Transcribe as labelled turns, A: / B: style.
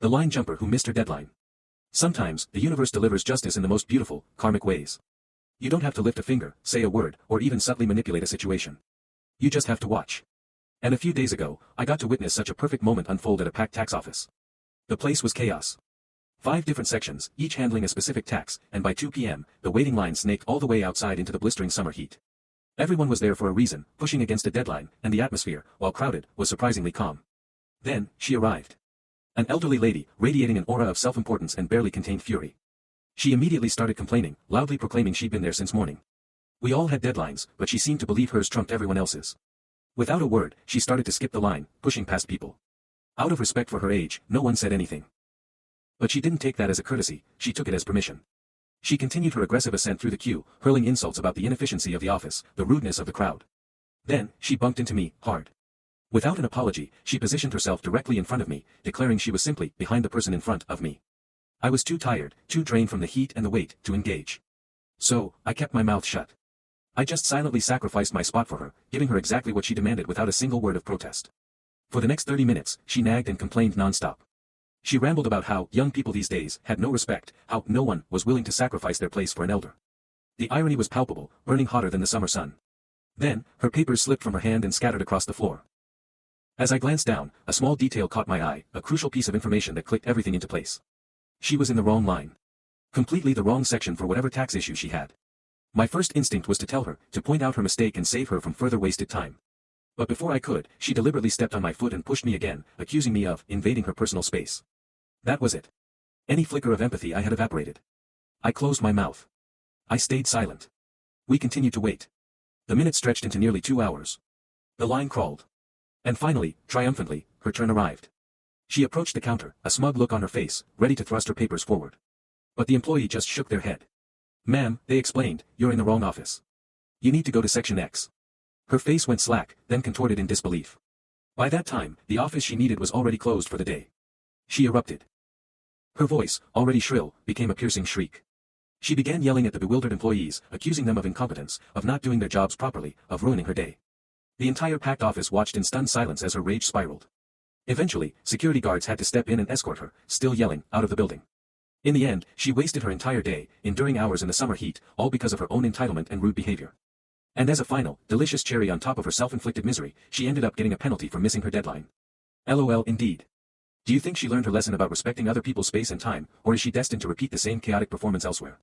A: The line jumper who missed her deadline. Sometimes, the universe delivers justice in the most beautiful, karmic ways. You don't have to lift a finger, say a word, or even subtly manipulate a situation. You just have to watch. And a few days ago, I got to witness such a perfect moment unfold at a packed tax office. The place was chaos. 5 different sections, each handling a specific tax, and by 2 p.m., the waiting line snaked all the way outside into the blistering summer heat. Everyone was there for a reason, pushing against a deadline, and the atmosphere, while crowded, was surprisingly calm. Then, she arrived. An elderly lady, radiating an aura of self-importance and barely contained fury. She immediately started complaining, loudly proclaiming she'd been there since morning. We all had deadlines, but she seemed to believe hers trumped everyone else's. Without a word, she started to skip the line, pushing past people. Out of respect for her age, no one said anything. But she didn't take that as a courtesy, she took it as permission. She continued her aggressive ascent through the queue, hurling insults about the inefficiency of the office, the rudeness of the crowd. Then, she bumped into me, hard. Without an apology, she positioned herself directly in front of me, declaring she was simply behind the person in front of me. I was too tired, too drained from the heat and the weight, to engage. So, I kept my mouth shut. I just silently sacrificed my spot for her, giving her exactly what she demanded without a single word of protest. For the next 30 minutes, she nagged and complained nonstop. She rambled about how young people these days had no respect, how no one was willing to sacrifice their place for an elder. The irony was palpable, burning hotter than the summer sun. Then, her papers slipped from her hand and scattered across the floor. As I glanced down, a small detail caught my eye, a crucial piece of information that clicked everything into place. She was in the wrong line. Completely the wrong section for whatever tax issue she had. My first instinct was to tell her, to point out her mistake and save her from further wasted time. But before I could, she deliberately stepped on my foot and pushed me again, accusing me of invading her personal space. That was it. Any flicker of empathy I had evaporated. I closed my mouth. I stayed silent. We continued to wait. The minutes stretched into nearly 2 hours. The line crawled. And finally, triumphantly, her turn arrived. She approached the counter, a smug look on her face, ready to thrust her papers forward. But the employee just shook their head. "Ma'am," they explained, "you're in the wrong office. You need to go to Section X." Her face went slack, then contorted in disbelief. By that time, the office she needed was already closed for the day. She erupted. Her voice, already shrill, became a piercing shriek. She began yelling at the bewildered employees, accusing them of incompetence, of not doing their jobs properly, of ruining her day. The entire packed office watched in stunned silence as her rage spiraled. Eventually, security guards had to step in and escort her, still yelling, out of the building. In the end, she wasted her entire day, enduring hours in the summer heat, all because of her own entitlement and rude behavior. And as a final, delicious cherry on top of her self-inflicted misery, she ended up getting a penalty for missing her deadline. LOL indeed. Do you think she learned her lesson about respecting other people's space and time, or is she destined to repeat the same chaotic performance elsewhere?